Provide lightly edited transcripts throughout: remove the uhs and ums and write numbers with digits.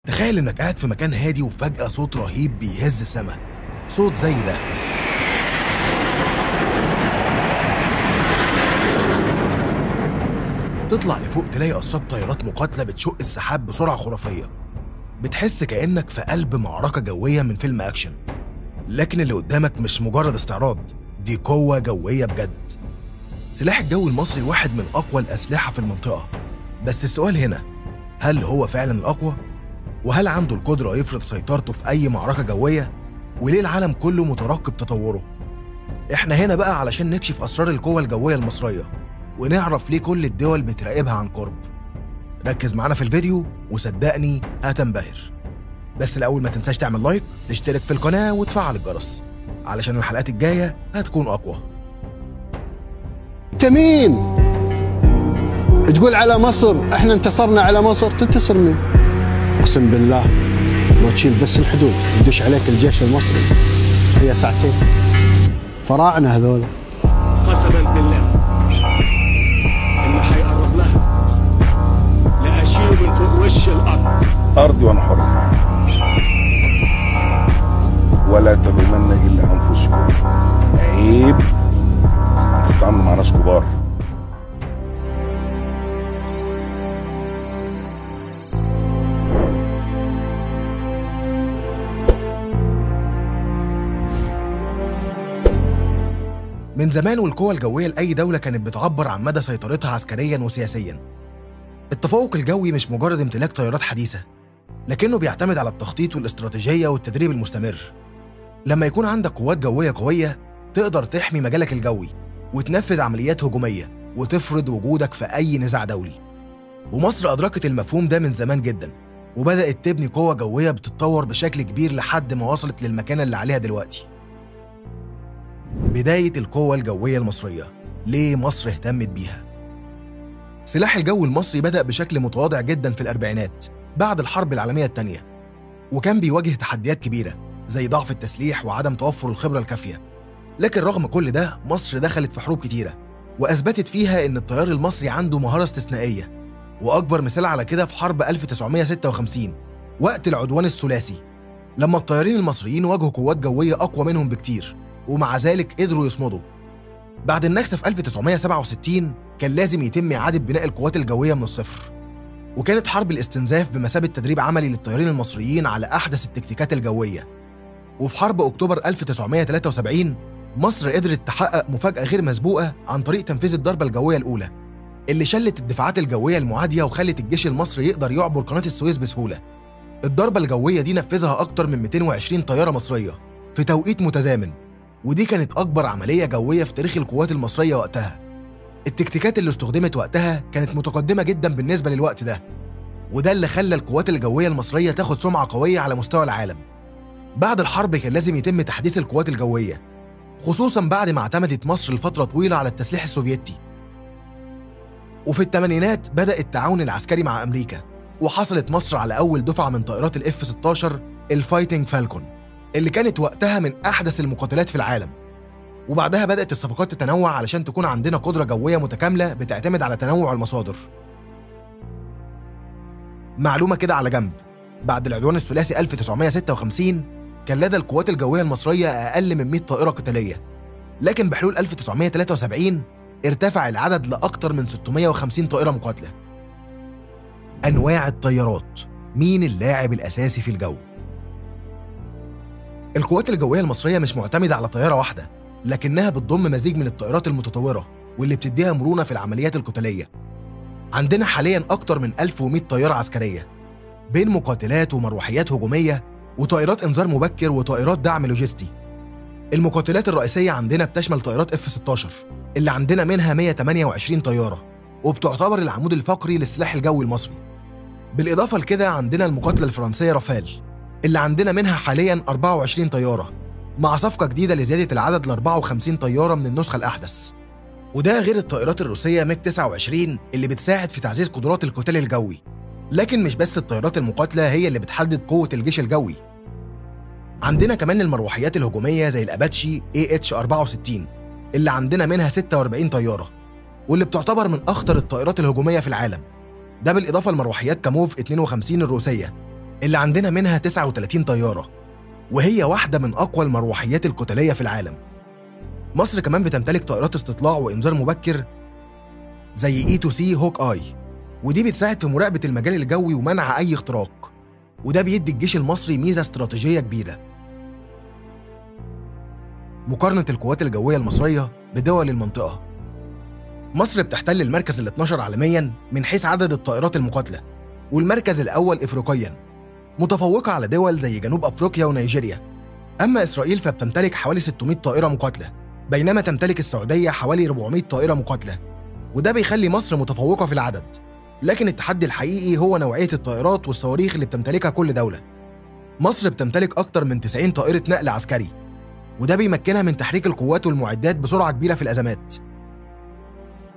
تخيل انك قاعد في مكان هادي وفجأة صوت رهيب بيهز السما. صوت زي ده. تطلع لفوق تلاقي أسراب طيارات مقاتلة بتشق السحاب بسرعة خرافية. بتحس كأنك في قلب معركة جوية من فيلم أكشن. لكن اللي قدامك مش مجرد استعراض، دي قوة جوية بجد. سلاح الجو المصري واحد من أقوى الأسلحة في المنطقة. بس السؤال هنا، هل هو فعلا الأقوى؟ وهل عنده القدرة يفرض سيطرته في أي معركة جوية؟ وليه العالم كله مترقب تطوره؟ إحنا هنا بقى علشان نكشف أسرار القوة الجوية المصرية ونعرف ليه كل الدول بتراقبها عن قرب. ركز معانا في الفيديو وصدقني هتنبهر. بس الأول ما تنساش تعمل لايك، تشترك في القناة وتفعل الجرس علشان الحلقات الجاية هتكون أقوى. انت مين؟ تقول على مصر احنا انتصرنا على مصر، تنتصر مين؟ اقسم بالله لو تشيل بس الحدود يدش عليك الجيش المصري هي ساعتين. فراعنه هذول. قسما بالله اللي حيقرب لها لاشيله من فوق وش الارض. ارضي وانا حر، ولا تلومن الا انفسكم. عيب تتعاملوا مع ناس كبار. من زمان والقوة الجوية لأي دولة كانت بتعبر عن مدى سيطرتها عسكرياً وسياسياً. التفوق الجوي مش مجرد امتلاك طيارات حديثة، لكنه بيعتمد على التخطيط والاستراتيجية والتدريب المستمر. لما يكون عندك قوات جوية قوية، تقدر تحمي مجالك الجوي وتنفذ عمليات هجومية وتفرض وجودك في أي نزاع دولي. ومصر أدركت المفهوم ده من زمان جداً، وبدأت تبني قوة جوية بتتطور بشكل كبير لحد ما وصلت للمكانة اللي عليها دلوقتي. بداية القوة الجوية المصرية، ليه مصر اهتمت بيها؟ سلاح الجو المصري بدأ بشكل متواضع جدا في الأربعينات بعد الحرب العالمية الثانية، وكان بيواجه تحديات كبيرة زي ضعف التسليح وعدم توفر الخبرة الكافية. لكن رغم كل ده مصر دخلت في حروب كتيرة وأثبتت فيها إن الطيار المصري عنده مهارة استثنائية. وأكبر مثال على كده في حرب 1956 وقت العدوان الثلاثي، لما الطيارين المصريين واجهوا قوات جوية أقوى منهم بكتير ومع ذلك قدروا يصمدوا. بعد النكسة في 1967 كان لازم يتم إعادة بناء القوات الجوية من الصفر، وكانت حرب الاستنزاف بمثابة تدريب عملي للطيارين المصريين على أحدث التكتيكات الجوية. وفي حرب أكتوبر 1973 مصر قدرت تحقق مفاجأة غير مسبوقة عن طريق تنفيذ الضربة الجوية الأولى اللي شلت الدفاعات الجوية المعادية وخلت الجيش المصري يقدر يعبر قناة السويس بسهولة. الضربة الجوية دي نفذها أكتر من 220 طيارة مصرية في توقيت متزامن، ودي كانت أكبر عملية جوية في تاريخ القوات المصرية وقتها. التكتيكات اللي استخدمت وقتها كانت متقدمة جدا بالنسبة للوقت ده، وده اللي خلى القوات الجوية المصرية تاخد سمعة قوية على مستوى العالم. بعد الحرب كان لازم يتم تحديث القوات الجوية، خصوصا بعد ما اعتمدت مصر لفترة طويلة على التسليح السوفيتي. وفي الثمانينات بدأ التعاون العسكري مع أمريكا، وحصلت مصر على أول دفعة من طائرات الF-16 الفايتنج فالكون اللي كانت وقتها من أحدث المقاتلات في العالم. وبعدها بدأت الصفقات تتنوع علشان تكون عندنا قدرة جوية متكاملة بتعتمد على تنوع المصادر. معلومة كده على جنب، بعد العدوان الثلاثي 1956 كان لدى القوات الجوية المصرية أقل من 100 طائرة قتالية، لكن بحلول 1973 ارتفع العدد لأكثر من 650 طائرة مقاتلة. أنواع الطيارات، مين اللاعب الأساسي في الجو؟ القوات الجوية المصرية مش معتمدة على طيارة واحدة، لكنها بتضم مزيج من الطائرات المتطورة واللي بتديها مرونة في العمليات القتالية. عندنا حالياً أكتر من 1100 طيارة عسكرية بين مقاتلات ومروحيات هجومية وطائرات إنذار مبكر وطائرات دعم لوجستي. المقاتلات الرئيسية عندنا بتشمل طائرات F-16 اللي عندنا منها 128 طيارة وبتعتبر العمود الفقري للسلاح الجوي المصري. بالإضافة لكده عندنا المقاتلة الفرنسية رافال اللي عندنا منها حالياً 24 طيارة، مع صفقة جديدة لزيادة العدد ل 54 طيارة من النسخة الأحدث. وده غير الطائرات الروسية ميج 29 اللي بتساعد في تعزيز قدرات القتال الجوي. لكن مش بس الطيارات المقاتلة هي اللي بتحدد قوة الجيش الجوي، عندنا كمان المروحيات الهجومية زي الأباتشي AH-64 اللي عندنا منها 46 طيارة واللي بتعتبر من أخطر الطائرات الهجومية في العالم. ده بالإضافة لمروحيات كاموف 52 الروسية اللي عندنا منها 39 طيارة، وهي واحدة من أقوى المروحيات القتالية في العالم. مصر كمان بتمتلك طائرات استطلاع وإنذار مبكر زي E2C هوك آي، ودي بتساعد في مراقبة المجال الجوي ومنع أي اختراق، وده بيدي الجيش المصري ميزة استراتيجية كبيرة. مقارنة القوات الجوية المصرية بدول المنطقة، مصر بتحتل المركز ال 12 عالمياً من حيث عدد الطائرات المقاتلة، والمركز الأول إفريقياً، متفوقة على دول زي جنوب أفريقيا ونيجيريا. أما إسرائيل فبتمتلك حوالي 600 طائرة مقاتلة، بينما تمتلك السعودية حوالي 400 طائرة مقاتلة، وده بيخلي مصر متفوقة في العدد. لكن التحدي الحقيقي هو نوعية الطائرات والصواريخ اللي بتمتلكها كل دولة. مصر بتمتلك أكتر من 90 طائرة نقل عسكري، وده بيمكنها من تحريك القوات والمعدات بسرعة كبيرة في الأزمات.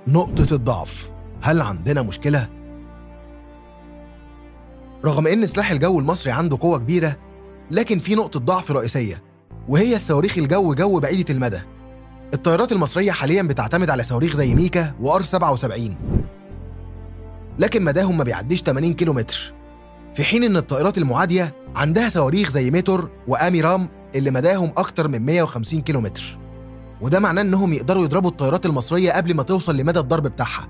نقطة الضعف: هل عندنا مشكلة؟ رغم إن سلاح الجو المصري عنده قوة كبيرة، لكن في نقطة ضعف رئيسية، وهي الصواريخ جو بعيدة المدى. الطيارات المصرية حالياً بتعتمد على صواريخ زي ميكا وآر 77، لكن مداهم ما بيعديش 80 كيلومتر، في حين إن الطائرات المعادية عندها صواريخ زي ميتور وآمي رام اللي مداهم أكتر من 150 كيلومتر، وده معناه إنهم يقدروا يضربوا الطيارات المصرية قبل ما توصل لمدى الضرب بتاعها.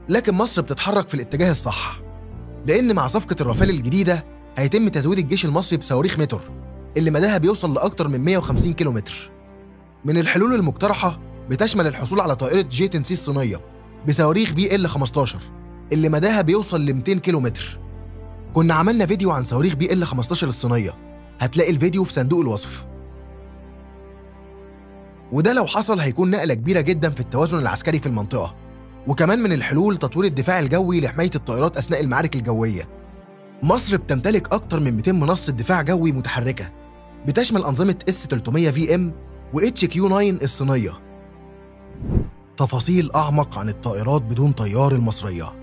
لكن مصر بتتحرك في الاتجاه الصح، لأن مع صفقة الرافال الجديدة هيتم تزويد الجيش المصري بصواريخ ميتور اللي مداها بيوصل لأكتر من 150 كيلومتر. من الحلول المقترحة بتشمل الحصول على طائرة جي-10C الصينية بصواريخ BL-15 اللي مداها بيوصل ل 200 كيلومتر. كنا عملنا فيديو عن صواريخ BL-15 الصينية، هتلاقي الفيديو في صندوق الوصف. وده لو حصل هيكون نقلة كبيرة جدا في التوازن العسكري في المنطقة. وكمان من الحلول تطوير الدفاع الجوي لحماية الطائرات أثناء المعارك الجوية. مصر بتمتلك أكتر من 200 منصة دفاع جوي متحركة، بتشمل أنظمة S-300VM و HQ-9 الصينية. تفاصيل أعمق عن الطائرات بدون طيار المصرية.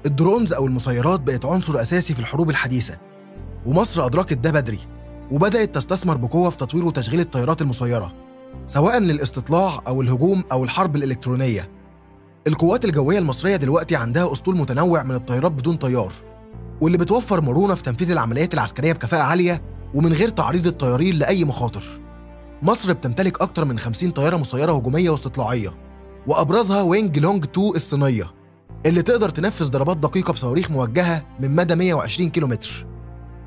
الدرونز أو المسيرات بقت عنصر أساسي في الحروب الحديثة، ومصر أدركت ده بدري وبدأت تستثمر بقوة في تطوير وتشغيل الطائرات المسيرة، سواء للاستطلاع أو الهجوم أو الحرب الإلكترونية. القوات الجوية المصرية دلوقتي عندها أسطول متنوع من الطيارات بدون طيار، واللي بتوفر مرونة في تنفيذ العمليات العسكرية بكفاءة عالية ومن غير تعريض الطيارين لأي مخاطر. مصر بتمتلك أكتر من 50 طيارة مسيرة هجومية واستطلاعية، وأبرزها وينج لونج 2 الصينية اللي تقدر تنفذ ضربات دقيقة بصواريخ موجهة من مدى 120 كيلومتر.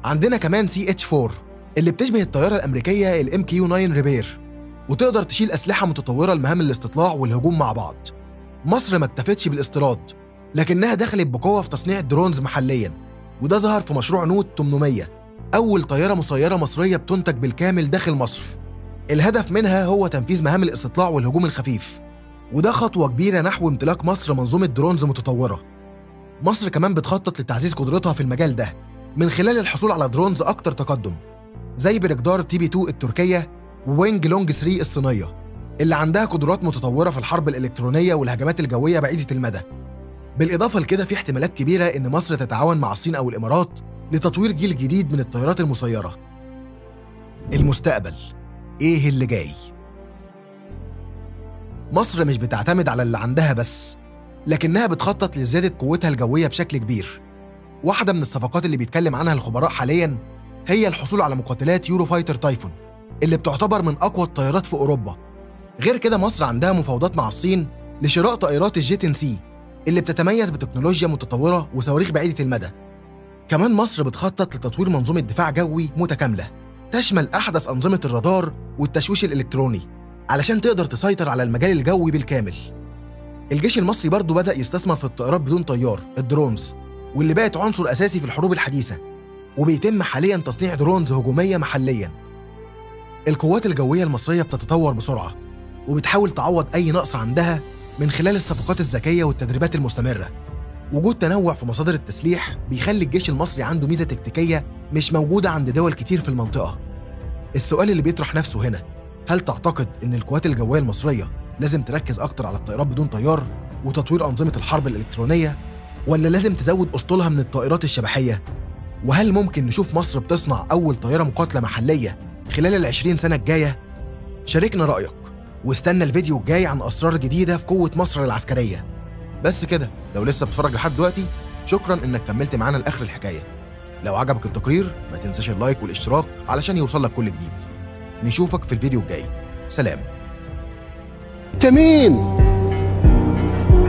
عندنا كمان CH-4 اللي بتشبه الطيارة الأمريكية MQ-9 ريبير، وتقدر تشيل أسلحة متطورة لمهام الاستطلاع والهجوم مع بعض. مصر ما اكتفتش بالاستيراد، لكنها دخلت بقوة في تصنيع الدرونز محلياً، وده ظهر في مشروع نوت 800، أول طيارة مسيرة مصرية بتنتج بالكامل داخل مصر. الهدف منها هو تنفيذ مهام الاستطلاع والهجوم الخفيف، وده خطوة كبيرة نحو امتلاك مصر منظومة درونز متطورة. مصر كمان بتخطط لتعزيز قدرتها في المجال ده من خلال الحصول على درونز أكتر تقدم، زي بريكدار TB2 التركية ووينج لونج 3 الصينية، اللي عندها قدرات متطورة في الحرب الإلكترونية والهجمات الجوية بعيدة المدى. بالإضافة لكده في احتمالات كبيرة إن مصر تتعاون مع الصين أو الإمارات لتطوير جيل جديد من الطيارات المسيرة. المستقبل، إيه اللي جاي؟ مصر مش بتعتمد على اللي عندها بس، لكنها بتخطط لزيادة قوتها الجوية بشكل كبير. واحدة من الصفقات اللي بيتكلم عنها الخبراء حالياً هي الحصول على مقاتلات يورو فايتر تايفون اللي بتعتبر من أقوى الطيارات في أوروبا. غير كده مصر عندها مفاوضات مع الصين لشراء طائرات الجي-10C اللي بتتميز بتكنولوجيا متطورة وصواريخ بعيدة المدى. كمان مصر بتخطط لتطوير منظومة دفاع جوي متكاملة تشمل أحدث أنظمة الرادار والتشويش الإلكتروني علشان تقدر تسيطر على المجال الجوي بالكامل. الجيش المصري برضو بدأ يستثمر في الطائرات بدون طيار الدرونز، واللي بقت عنصر أساسي في الحروب الحديثة، وبيتم حالياً تصنيع درونز هجومية محلياً. القوات الجوية المصرية بتتطور بسرعة وبتحاول تعوض أي نقص عندها من خلال الصفقات الذكية والتدريبات المستمرة. وجود تنوع في مصادر التسليح بيخلي الجيش المصري عنده ميزة تكتيكية مش موجودة عند دول كتير في المنطقة. السؤال اللي بيطرح نفسه هنا، هل تعتقد إن القوات الجوية المصرية لازم تركز أكتر على الطائرات بدون طيار وتطوير أنظمة الحرب الإلكترونية، ولا لازم تزود أسطولها من الطائرات الشبحية؟ وهل ممكن نشوف مصر بتصنع أول طائرة مقاتلة محلية خلال ال20 سنة الجاية؟ شاركنا رأيك واستنى الفيديو الجاي عن أسرار جديدة في قوة مصر العسكرية. بس كده، لو لسه بتتفرج لحد دلوقتي شكرا إنك كملت معانا لآخر الحكاية. لو عجبك التقرير ما تنساش اللايك والاشتراك علشان يوصلك كل جديد. نشوفك في الفيديو الجاي. سلام. انت مين؟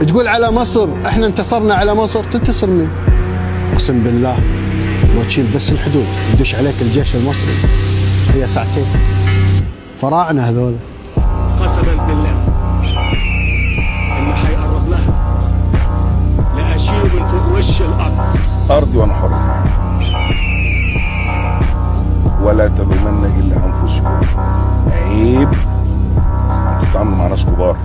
تقول على مصر احنا انتصرنا على مصر، تنتصر مين؟ اقسم بالله لو تشيل بس الحدود يدش عليك الجيش المصري هي ساعتين. فراعنه هذول. قسما بالله اللي هيقرب لها لأشيله من فوق وش الأرض. ارضي وانا حر. ولا تلومن الا انفسكم. عيب انتوا بتتعاملوا مع ناس كبار.